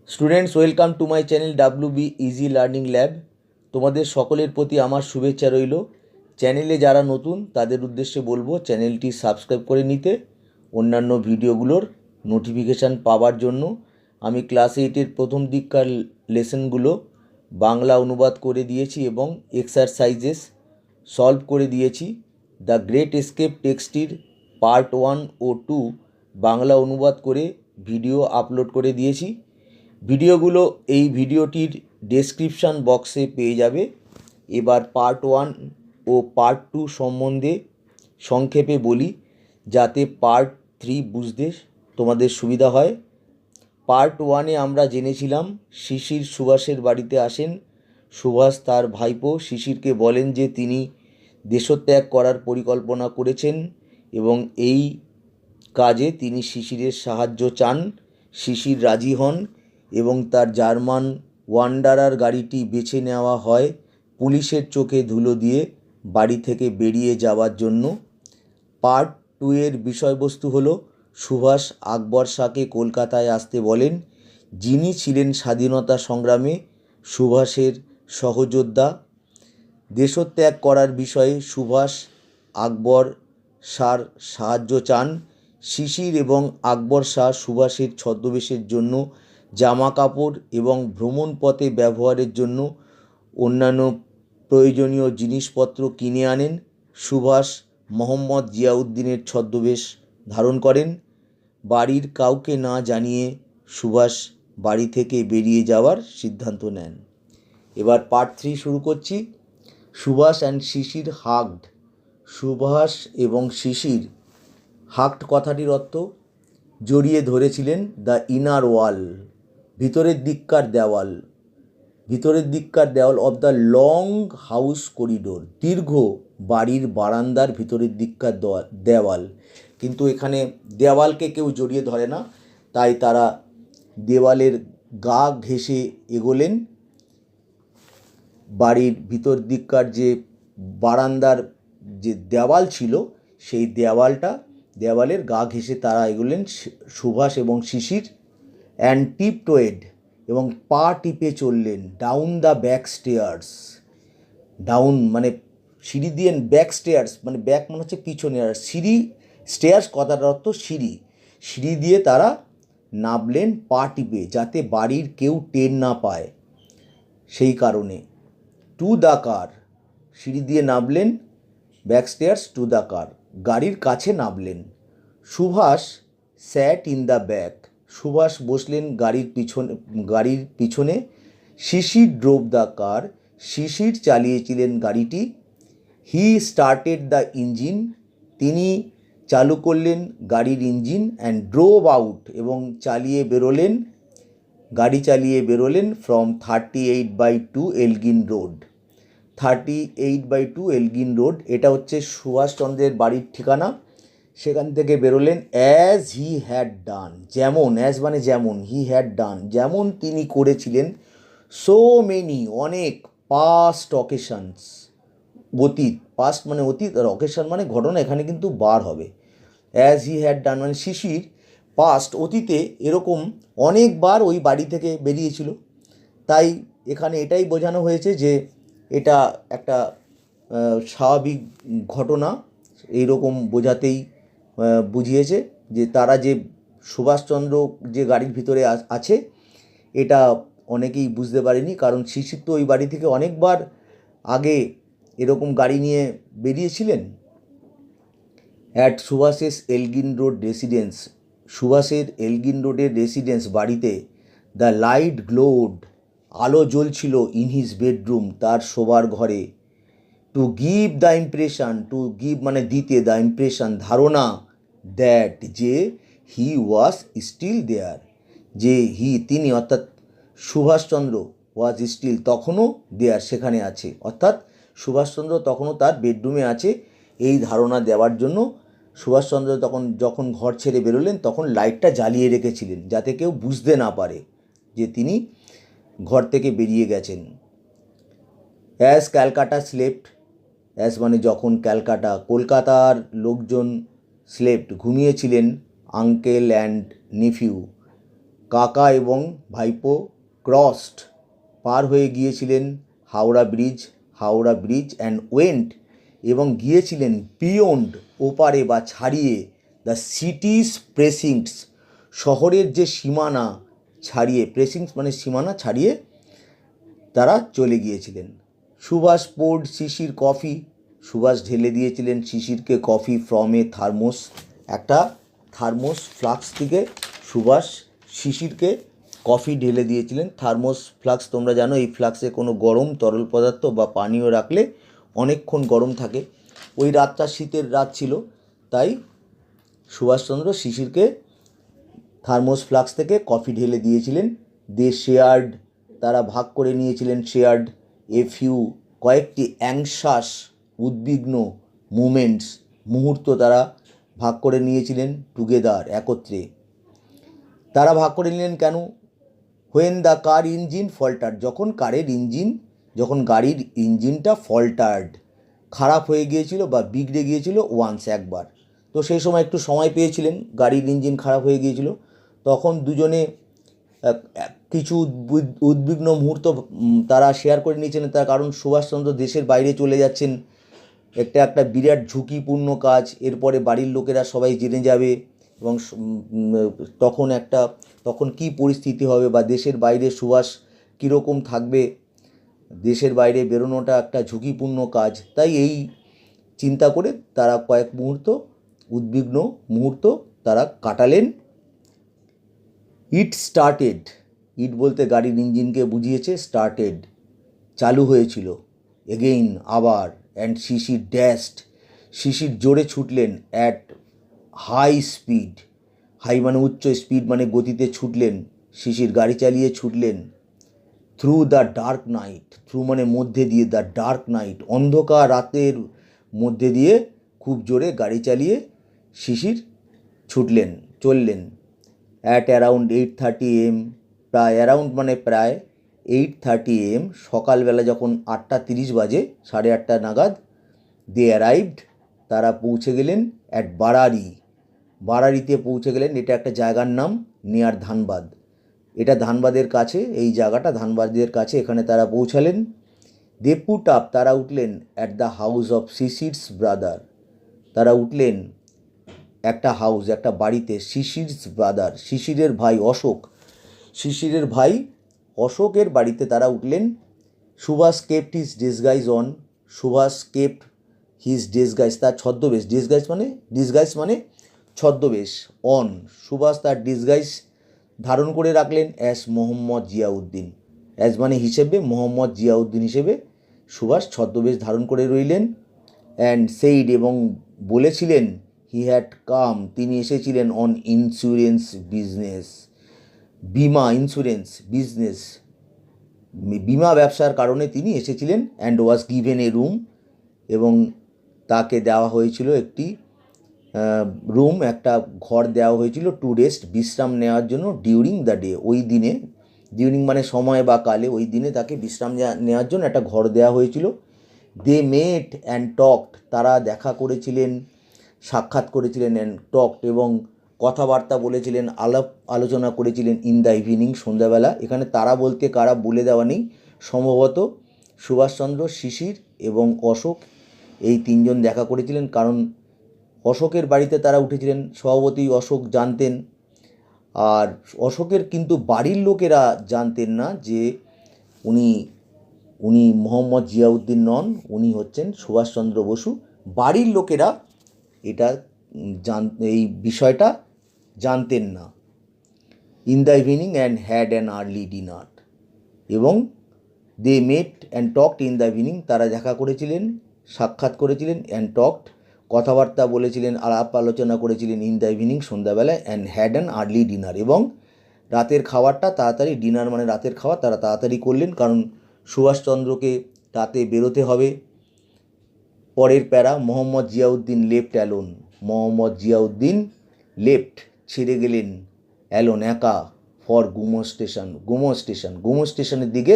Students, welcome to my channel WB easy learning lab. তোমাদের সকলের প্রতি আমার শুভেচ্ছা রইল। চ্যানেলে যারা নতুন তাদের উদ্দেশ্যে বলবো চ্যানেলটি সাবস্ক্রাইব করে নিতে, অন্যান্য ভিডিওগুলোর নোটিফিকেশান পাওয়ার জন্য। আমি ক্লাস 8-এর প্রথম দিককার লেসনগুলো বাংলা অনুবাদ করে দিয়েছি এবং এক্সারসাইজেস সলভ করে দিয়েছি। দ্য গ্রেট এস্কেপ টেক্সটির পার্ট 1 ও 2 বাংলা অনুবাদ করে ভিডিও আপলোড করে দিয়েছি। ভিডিওগুলো এই ভিডিওটির ডেসক্রিপশান বক্সে পেয়ে যাবে। এবার পার্ট 1 ও পার্ট 2 সম্বন্ধে সংক্ষেপে বলি, যাতে পার্ট 3 বুঝতে তোমাদের সুবিধা হয়। পার্ট 1-এ আমরা জেনেছিলাম শিশির সুভাষের বাড়িতে আসেন। সুভাষ তার ভাইপো শিশিরকে বলেন যে তিনি দেশত্যাগ করার পরিকল্পনা করেছেন এবং এই কাজে তিনি শিশিরের সাহায্য চান। শিশির রাজি হন এবং তার জার্মান ওয়ান্ডারার গাড়িটি বেছে নেওয়া হয় পুলিশের চোখে ধুলো দিয়ে বাড়ি থেকে বেরিয়ে যাওয়ার জন্য। পার্ট 2-এর বিষয়বস্তু হলো সুভাষ আকবর শাহকে কলকাতায় আসতে বলেন, যিনি ছিলেন স্বাধীনতা সংগ্রামে সুভাষের সহযোদ্ধা। দেশত্যাগ করার বিষয়ে সুভাষ আকবর শাহর সাহায্য চান। শিশির এবং আকবর শাহ সুভাষের ছদ্মবেশের জন্য জামা কাপড় এবং ভ্রমণপথে ব্যবহারের জন্য অন্যান্য প্রয়োজনীয় জিনিসপত্র কিনে আনেন। সুভাষ মোহাম্মদ জিয়াউদ্দিনের ছদ্মবেশ ধারণ করেন। বাড়ির কাউকে না জানিয়ে সুভাষ বাড়ি থেকে বেরিয়ে যাওয়ার সিদ্ধান্ত নেন। এবার পার্ট 3 শুরু করছি। Subhash and Shishir hugged. সুভাষ এবং শিশির হাগড কথাটির অর্থ জড়িয়ে ধরেছিলেন। দ্য ইনার ওয়াল, ভিতরের দিককার দেওয়াল। ভিতরের দিককার দেওয়াল of the long house corridor, দীর্ঘ বাড়ির বারান্দার ভিতরের দিককার দেওয়াল। কিন্তু এখানে দেওয়ালকে কেউ জড়িয়ে ধরে না, তাই তারা দেওয়ালের গা ঘেঁষে এগোলেন। বাড়ির ভিতর দিককার যে বারান্দার যে দেওয়াল ছিল, সেই দেওয়ালের গা ঘেঁষে তারা এগোলেন সুভাষ এবং শিশির। অ্যান্ড টিপটোয়েড, এবং পা টিপে চললেন down the back stairs. Down মানে সিঁড়ি দিয়ে, ব্যাক স্টেয়ার্স মানে ব্যাক মানে হচ্ছে পিছনে, আর সিঁড়ি স্টেয়ার্স কথাটার অর্থ সিঁড়ি। সিঁড়ি দিয়ে তারা নামলেন পা টিপে, যাতে বাড়ির কেউ টের না পায় সেই কারণে। টু দ্য কার, সিঁড়ি দিয়ে নামলেন, back stairs to the car, গাড়ির কাছে নামলেন। সুভাষ স্যাট ইন দ্য ব্যাক, সুভাষ বসলেন গাড়ির পিছনে। শিশির ড্রোভ দ্য কার, শিশির চালিয়েছিলেন গাড়িটি। হি স্টার্টেড দ্য ইঞ্জিন, তিনি চালু করলেন গাড়ির ইঞ্জিন। অ্যান্ড ড্রোভ আউট, এবং গাড়ি চালিয়ে বেরোলেন from 38/2 Elgin Road. 38/2 Elgin Road, এটা হচ্ছে সুভাষচন্দ্রের বাড়ির ঠিকানা। সেখান থেকে বেরোলেন অ্যাজ হি হ্যাড ডান, যেমন, অ্যাজ মানে যেমন, হি হ্যাড ডান যেমন তিনি করেছিলেন, সো মেনি অনেক, পাস্ট অকেশনস অতীত, পাস্ট মানে অতীত, আর অকেশন মানে ঘটনা, এখানে কিন্তু বার হবে। অ্যাজ হি হ্যাড ডান মানে শিশির পাস্ট অতীতে এরকম অনেকবার ওই বাড়ি থেকে বেরিয়েছিল। তাই এখানে এটাই বোঝানো হয়েছে যে এটা একটা স্বাভাবিক ঘটনা, এইরকম বোঝাতেই বুঝিয়েছে যে তারা যে সুভাষচন্দ্র যে গাড়ির ভিতরে আছে এটা অনেকেই বুঝতে পারেনি, কারণ শিশির তো ওই বাড়ি থেকে অনেকবার আগে এরকম গাড়ি নিয়ে বেরিয়েছিলেন। At Subhas's Elgin Road residence, সুভাষের এলগিন রোডের রেসিডেন্স বাড়িতে। দ্য লাইট গ্লোড, আলো জ্বলছিল। ইন হিজ বেডরুম, তার শোবার ঘরে। To give the impression, to give মানে দিতে, দ্য ইমপ্রেশন ধারণা, দ্যাট যে হি ওয়াজ স্টিল দেয়ার, যে তিনি অর্থাৎ সুভাষচন্দ্র ওয়াজ স্টিল তখনও দেয়ার সেখানে আছে, অর্থাৎ সুভাষচন্দ্র তখনও তার বেডরুমে আছে। এই ধারণা দেওয়ার জন্য সুভাষচন্দ্র যখন ঘর ছেড়ে বেরোলেন তখন লাইটটা জ্বালিয়ে রেখেছিলেন, যাতে কেউ বুঝতে না পারে যে তিনি ঘর থেকে বেরিয়ে গেছেন। অ্যাজ ক্যালকাটা স্লেপ্ট, অ্যাজ মানে যখন, কলকাতার লোকজন স্লেপ্ট ঘুমিয়েছিলেন। আঙ্কেল অ্যান্ড নেফিউ, কাকা এবং ভাইপো ক্রসড, পার হয়ে গিয়েছিলেন হাওড়া ব্রিজ অ্যান্ড ওয়েন্ট, এবং গিয়েছিলেন বিয়ন্ড, ওপারে বা ছাড়িয়ে, দ্য সিটিস প্রেসিংস, শহরের যে সীমানা ছাড়িয়ে, প্রেসিংস মানে সীমানা ছাড়িয়ে তারা চলে গিয়েছিলেন। সুভাষ পোর্ড শিশির কফি, সুভাষ ঢেলে দিয়েছিলেন শিশিরকে কফি ফ্রম এ থার্মোস, একটা থার্মোস ফ্লাক্স থেকে সুভাষ শিশিরকে কফি ঢেলে দিয়েছিলেন। থার্মোস ফ্লাক্স তোমরা জানো, এই ফ্লাক্সে কোনো গরম তরল পদার্থ বা পানীয় রাখলে অনেকক্ষণ গরম থাকে। ওই রাতটা শীতের রাত ছিল, তাই সুভাষচন্দ্র শিশিরকে থার্মোস ফ্লাক্স থেকে কফি ঢেলে দিয়েছিলেন। দে শেয়ার্ড, তারা ভাগ করে নিয়েছিলেন, শেয়ার্ড এ ফিউ, কয়েকটি অ্যাংশাস, উদ্বিগ্ন, মুহূর্ত তারা ভাগ করে নিয়েছিলেন, টুগেদার, একত্রে। তারা ভাগ করে নিলেন কেন? হোয়েন দ্য কার ইঞ্জিন ফল্টার্ড, যখন গাড়ির ইঞ্জিনটা ফল্টার্ড, খারাপ হয়ে গিয়েছিল বা বিগড়ে গিয়েছিল, ওয়ান্স, একবার। তো সেই সময় একটু সময় পেয়েছিলেন, গাড়ির ইঞ্জিন খারাপ হয়ে গিয়েছিল, তখন দুজনে কিছু উদ্বিগ্ন মুহূর্ত তারা শেয়ার করে নিয়েছিলেন। তার কারণ সুভাষচন্দ্র দেশের বাইরে চলে যাচ্ছেন, একটা বিরাট ঝুঁকিপূর্ণ কাজ, এরপরে বাড়ির লোকেরা সবাই জেনে যাবে, এবং তখন কি পরিস্থিতি হবে, বা দেশের বাইরে সুভাষ কীরকম থাকবে, দেশের বাইরে বেরোনোটা একটা ঝুঁকিপূর্ণ কাজ। তাই এই চিন্তা করে তারা কয়েক উদ্বিগ্ন মুহূর্ত তারা কাটালেন। ইট স্টার্টেড, ইট বলতে গাড়ির ইঞ্জিনকে বুঝিয়েছে, স্টার্টেড, চালু হয়েছিল, এগেইন, আবার, অ্যান্ড শিশির ড্যাশড, শিশির জোরে ছুটলেন, অ্যাট হাই স্পিড, হাই মানে উচ্চ, স্পিড মানে গতিতে ছুটলেন, শিশির গাড়ি চালিয়ে ছুটলেন। Through the dark night, through মানে মধ্যে দিয়ে, দ্য ডার্ক নাইট, অন্ধকার রাতের মধ্যে দিয়ে খুব জোরে গাড়ি চালিয়ে শিশির চললেন। অ্যাট অ্যারাউন্ড 8:30 AM, প্রায়, অ্যারাউন্ড মানে প্রায়, 8:30 AM, সকালবেলা যখন 8:30 বাজে, 8:30 নাগাদ, দে অ্যারাইভড, তারা পৌঁছে গেলেন, অ্যাট বারাড়িতে পৌঁছে গেলেন। এটা একটা জায়গার নাম, নিয়ার ধানবাদ, এটা ধানবাদের কাছে, এই জায়গাটা ধানবাদের কাছে, এখানে তারা পৌঁছালেন। দে পুট আপ, তারা উঠলেন, at the house of Sisir's brother, তারা উঠলেন একটা বাড়িতে, শিশিরস ব্রাদার, শিশিরের ভাই অশোকের বাড়িতে তারা উঠলেন। Subhash kept his disguise on, Subhash kept his disguise, তার ছদ্মবেশ, ডিসগাইজ মানে ছদ্মবেশ, অন, সুভাষ তার ডিসগাইজ ধারণ করে রাখলেন, অ্যাজ মোহাম্মদ জিয়াউদ্দিন, অ্যাজ মানে হিসেবে, মোহাম্মদ জিয়াউদ্দিন হিসেবে সুভাষ ছদ্মবেশ ধারণ করে রইলেন। অ্যান্ড সেইড, এবং বলেছিলেন, হি হ্যাড কাম, তিনি এসেছিলেন, অন ইন্স্যুরেন্স বিজনেস, বিমা ব্যবসার কারণে তিনি এসেছিলেন। And was given a room, এবং তাকে দেওয়া হয়েছিল একটি রুম, একটা ঘর দেওয়া হয়েছিল, টু রেস্ট, বিশ্রাম নেওয়ার জন্য, ডিউরিং দ্য ডে, ওই দিনে, ডিউরিং মানে সময় বা কালে, ওই দিনে তাকে বিশ্রাম নেওয়ার জন্য একটা ঘর দেওয়া হয়েছিল। দে মেট অ্যান্ড টকড, তারা দেখা করেছিলেন, সাক্ষাৎ করেছিলেন, অ্যান্ড টকড, এবং কথাবার্তা বলেছিলেন, আলোচনা করেছিলেন, ইন দ্য ইভিনিং, সন্ধ্যাবেলা। এখানে তারা বলতে কারা বলে দেওয়া নেই, সম্ভবত সুভাষচন্দ্র, শিশির এবং অশোক, এই তিনজন দেখা করেছিলেন। কারণ অশোকের বাড়িতে তারা উঠেছিলেন, স্বভাবতই অশোক জানতেন, আর অশোকের কিন্তু বাড়ির লোকেরা জানতেন না যে উনি মোহাম্মদ জিয়াউদ্দিন নন, উনি হচ্ছেন সুভাষচন্দ্র বসু। বাড়ির লোকেরা এই বিষয়টা জানতেন না। In the evening and had an early dinner, এবং they met and talked in the evening, তারা দেখা করেছিলেন, সাক্ষাৎ করেছিলেন, অ্যান্ড টকড, কথাবার্তা বলেছিলেন, আলাপ আলোচনা করেছিলেন, ইন দ্য ইভিনিং, সন্ধ্যাবেলায়, and had an early dinner, এবং রাতের খাবারটা তাড়াতাড়ি, ডিনার মানে রাতের খাবার, তারা তাড়াতাড়ি করলেন, কারণ সুভাষচন্দ্রকে রাতে বেরোতে হবে। পরের প্যারা, Mohammad Ziauddin left alone, Mohammad Ziauddin left, ছেড়ে গেলেন, অ্যালোন, একা, ফর গুমো স্টেশনের দিকে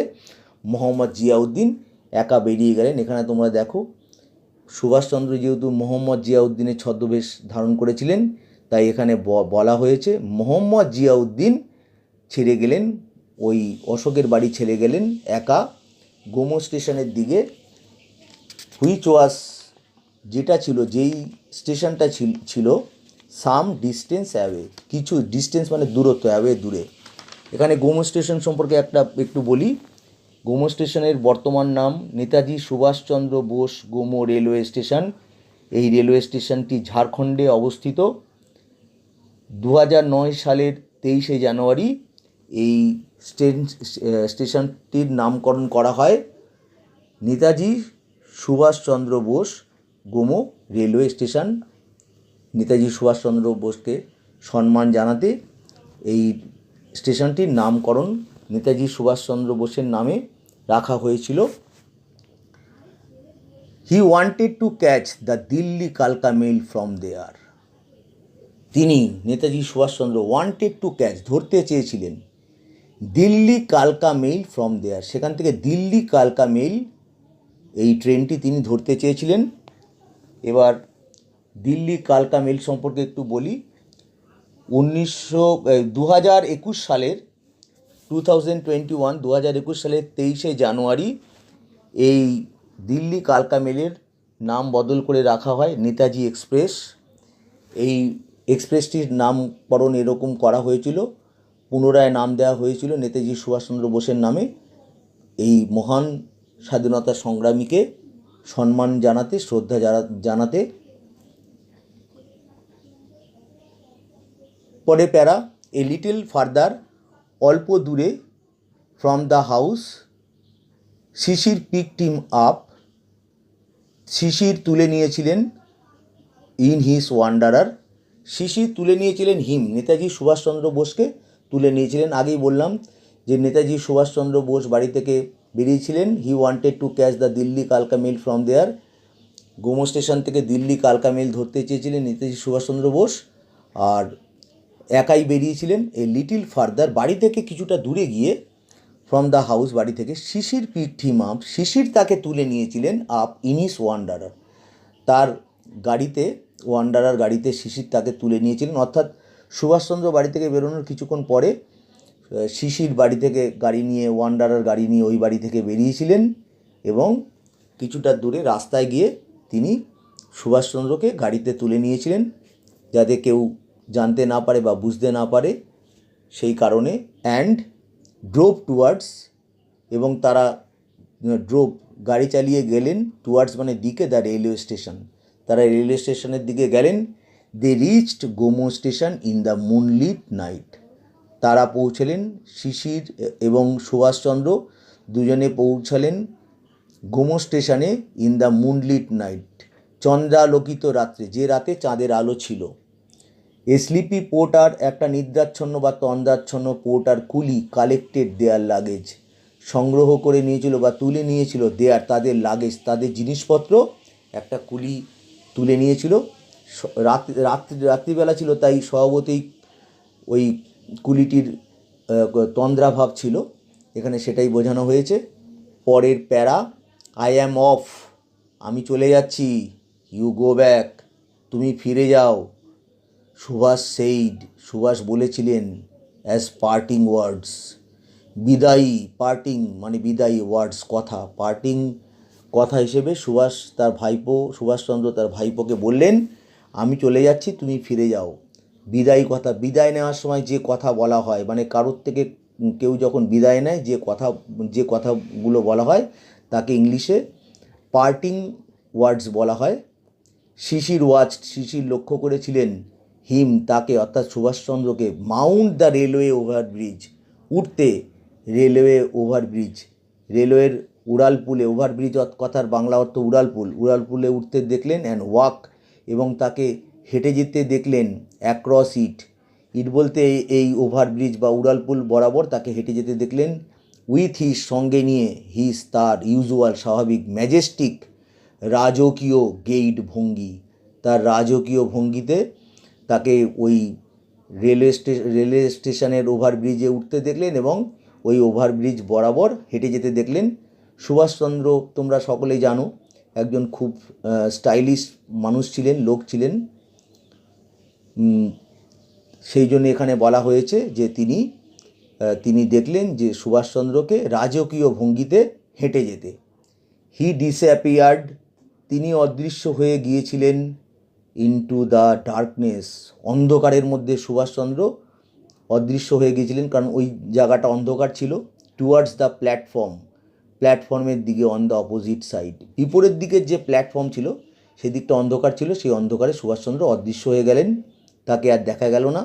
মোহাম্মদ জিয়াউদ্দিন একা বেরিয়ে গেলেন। এখানে তোমরা দেখো, সুভাষচন্দ্র যেহেতু মোহাম্মদ জিয়াউদ্দিনের ছদ্মবেশ ধারণ করেছিলেন, তাই এখানে বলা হয়েছে মোহাম্মদ জিয়াউদ্দিন ছেড়ে গেলেন, ওই অশোকের বাড়ি ছেড়ে গেলেন একা গোমো স্টেশনের দিকে, হুইচ ওয়াজ, যেটা ছিল, যেই স্টেশনটা ছিল সাম ডিস্টেন্স অ্যাওয়ে, কিছু ডিস্টেন্স মানে দূরত্ব, অ্যাওয়ে দূরে। এখানে গোমো স্টেশন সম্পর্কে একটু বলি। গোমো স্টেশনের বর্তমান নাম নেতাজি সুভাষচন্দ্র বোস গোমো রেলওয়ে স্টেশন। এই রেলওয়ে স্টেশনটি ঝাড়খণ্ডে অবস্থিত। 2009 সালের 23শে জানুয়ারি এই স্টেশনটির নামকরণ করা হয় নেতাজি সুভাষচন্দ্র বোস গোমো রেলওয়ে স্টেশন। নেতাজি সুভাষচন্দ্র বোসকে সম্মান জানাতে এই স্টেশনটির নামকরণ নেতাজি সুভাষচন্দ্র বোসের নামে রাখা হয়েছিল। He wanted to catch the Delhi কালকা মেল ফ্রম দেয়ার। তিনি, Netaji Subhashchandra, wanted to catch, ধরতে চেয়েছিলেন দিল্লি কালকা মেইল ফ্রম দেয়ার, সেখান থেকে দিল্লি কালকা মেইল, এই ট্রেনটি তিনি ধরতে চেয়েছিলেন। এবার দিল্লি কালকা মেল সম্পর্কে একটু বলি। 2021 সালের 23শে জানুয়ারি এই দিল্লি কালকা মেলের নাম বদল করে রাখা হয় নেতাজি এক্সপ্রেস। এই এক্সপ্রেসটির নামকরণ এরকম করা হয়েছিল, পুনরায় নাম দেওয়া হয়েছিল নেতাজি সুভাষচন্দ্র বোসের নামে, এই মহান স্বাধীনতা সংগ্রামীকে সম্মান জানাতে, শ্রদ্ধা জানাতে। পরে প্যারা, এ লিটল ফার্দার, অল্প দূরে, from the house, Sisir picked him up, Sisir তুলে নিয়েছিলেন, ইন হিজ ওয়ান্ডারার, শিশির তুলে নিয়েছিলেন, হিম, নেতাজি সুভাষচন্দ্র বোসকে তুলে নিয়েছিলেন। আগেই বললাম যে নেতাজি সুভাষচন্দ্র বোস বাড়ি থেকে বেরিয়েছিলেন। He wanted to catch the Delhi কালকা mail from there, Gomoh station থেকে দিল্লি কালকা মেল ধরতে চেয়েছিলেন নেতাজি সুভাষচন্দ্র বোস, আর একাই বেরিয়েছিলেন। এ লিটিল ফার্দার, বাড়ি থেকে কিছুটা দূরে গিয়ে, ফ্রম দ্য হাউস, বাড়ি থেকে, শিশির পিকড হিম আপ, শিশির তাকে তুলে নিয়েছিলেন, আপ, ইন হিজ ওয়ান্ডারার, তার গাড়িতে, ওয়ান্ডারার গাড়িতে শিশির তাকে তুলে নিয়েছিলেন। অর্থাৎ সুভাষচন্দ্র বাড়ি থেকে বেরোনোর কিছুক্ষণ পরে শিশির বাড়ি থেকে গাড়ি নিয়ে, ওয়ান্ডারার গাড়ি নিয়ে ওই বাড়ি থেকে বেরিয়েছিলেন এবং কিছুটা দূরে রাস্তায় গিয়ে তিনি সুভাষচন্দ্রকে গাড়িতে তুলে নিয়েছিলেন, যাতে কেউ জানতে না পারে বা বুঝতে না পারে, সেই কারণে। অ্যান্ড ড্রোভ টুয়ার্ডস, এবং তারা ড্রোভ, গাড়ি চালিয়ে গেলেন, টুয়ার্ডস মানে দিকে, দ্য রেলওয়ে স্টেশন, তারা রেলওয়ে স্টেশনের দিকে গেলেন। They reached Gomoh station in the moonlit night, তারা পৌঁছলেন, শিশির এবং সুভাষচন্দ্র দুজনে পৌঁছালেন গোমো স্টেশনে, ইন দ্য মুনলিট নাইট, চন্দ্রালোকিত রাত্রে, যে রাতে চাঁদের আলো ছিল। এ স্লিপি পোর্টার, একটা নিদ্রাচ্ছন্ন বা তন্দ্রাচ্ছন্ন পোর্টার কুলি, কালেক্টেড দেয়ার লাগেজ, সংগ্রহ করে নিয়েছিল বা তুলে নিয়েছিল, দেয়ার, তাদের লাগেজ, তাদের জিনিসপত্র একটা কুলি তুলে নিয়েছিল। রাত্রিবেলা ছিল, তাই স্বভাবতই ওই কুলিটির তন্দ্রাভাব ছিল, এখানে সেটাই বোঝানো হয়েছে। পরের প্যারা, আই অ্যাম অফ, আমি চলে যাচ্ছি, ইউ গো ব্যাক, তুমি ফিরে যাও, সুভাষ সেইড, সুভাষ বলেছিলেন, অ্যাজ পার্টিং ওয়ার্ডস, বিদায়ী, পার্টিং মানে বিদায়ী, ওয়ার্ডস কথা, পার্টিং কথা হিসেবে সুভাষচন্দ্র তার ভাইপোকে বললেন, আমি চলে যাচ্ছি, তুমি ফিরে যাও। বিদায়ী কথা, বিদায় নেওয়ার সময় যে কথা বলা হয়, মানে কারোর থেকে কেউ যখন বিদায় নেয় যে কথাগুলো বলা হয় তাকে ইংলিশে পার্টিং ওয়ার্ডস বলা হয়। শিশির ওয়াচড, শিশির লক্ষ্য করেছিলেন, হিম, তাকে, অর্থাৎ সুভাষচন্দ্রকে, মাউন্ট দ্য রেলওয়ে ওভারব্রিজ, উঠতে, রেলওয়ে ওভারব্রিজ, রেলওয়ের উড়ালপুলে, ওভারব্রিজ কথার বাংলা অর্থ উড়ালপুল, উড়ালপুলে উঠতে দেখলেন। অ্যান্ড ওয়াক, এবং তাকে হেঁটে যেতে দেখলেন। অ্যাক্রস ইট, ইট বলতে এই ওভারব্রিজ বা উড়ালপুল বরাবর তাকে হেঁটে যেতে দেখলেন। উইথ হিজ, সঙ্গে নিয়ে, হিজ, তার, ইউজুয়াল, স্বাভাবিক, ম্যাজেস্টিক, রাজকীয়, গেইড, ভঙ্গি, তার রাজকীয় ভঙ্গিতে তাকে ওই রেলওয়ে স্টেশনের ওভারব্রিজে উঠতে দেখলেন এবং ওই ওভারব্রিজ বরাবর হেঁটে যেতে দেখলেন। সুভাষচন্দ্র তোমরা সকলেই জানো, একজন খুব স্টাইলিশ মানুষ ছিলেন, লোক ছিলেন, সেই জন্য এখানে বলা হয়েছে যে তিনি তিনি দেখলেন যে সুভাষচন্দ্রকে রাজকীয় ভঙ্গিতে হেঁটে যেতে। হি ডিসঅ্যাপিয়ার্ড, তিনি অদৃশ্য হয়ে গিয়েছিলেন ইনটু দ্য ডার্কনেস, অন্ধকারের মধ্যে সুভাষচন্দ্র অদৃশ্য হয়ে গিয়েছিলেন, কারণ ওই জায়গাটা অন্ধকার ছিল। টুয়ার্ডস দ্য প্ল্যাটফর্মের দিকে, অন দ্য অপোজিট সাইড, বিপরীত দিকের যে প্ল্যাটফর্ম ছিল সেদিকটা অন্ধকার ছিল, সেই অন্ধকারে সুভাষচন্দ্র অদৃশ্য হয়ে গেলেন, তাকে আর দেখা গেল না।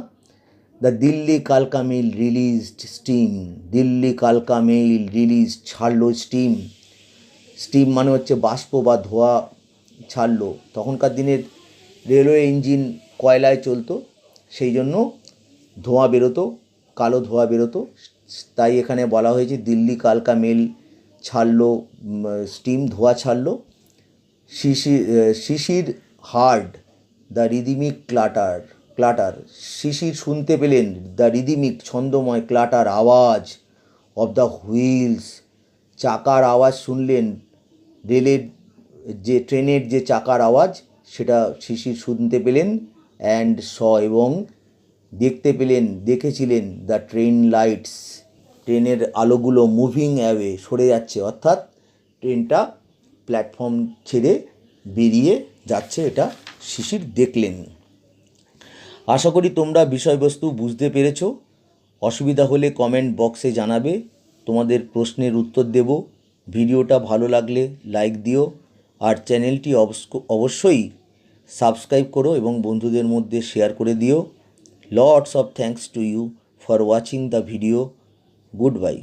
দ্য দিল্লি কালকা মেইল রিলিজড স্টিম, দিল্লি কালকা মেইল রিলিজ, ছাড়লো স্টিম মানে হচ্ছে বাষ্প বা ধোঁয়া ছাড়লো। তখনকার দিনের রেলওয়ে ইঞ্জিন কয়লায় চলতো, সেই জন্য ধোঁয়া বেরোতো, কালো ধোঁয়া বেরোতো, তাই এখানে বলা হয়েছে দিল্লি কালকা মেল ছাড়লো স্টিম, ধোঁয়া ছাড়লো। শিশির হার্ড দ্য রিদিমিক ক্লাটার, শিশির শুনতে পেলেন দ্য রিদিমিক ছন্দময় ক্লাটার আওয়াজ অফ দ্য হুইলস, চাকার আওয়াজ শুনলেন, রেলের যে ট্রেনের যে চাকার আওয়াজ সেটা শিশির শুনতে পেলেন। অ্যান্ড এবং দেখেছিলেন দ্য ট্রেন লাইটস, ট্রেনের আলোগুলো মুভিং অ্যাওয়ে, সরে যাচ্ছে, অর্থাৎ ট্রেনটা প্ল্যাটফর্ম ছেড়ে বেরিয়ে যাচ্ছে, এটা শিশির দেখলেন। আশা করি তোমরা বিষয়বস্তু বুঝতে পেরেছো। অসুবিধা হলে কমেন্ট বক্সে জানাবে, তোমাদের প্রশ্নের উত্তর দেব। ভিডিওটা ভালো লাগলে লাইক দিও, আর চ্যানেলটি অবশ্যই সাবস্ক্রাইব করো এবং বন্ধুদের মধ্যে শেয়ার করে দিও। Lots of thanks to you for watching the video. Good bye.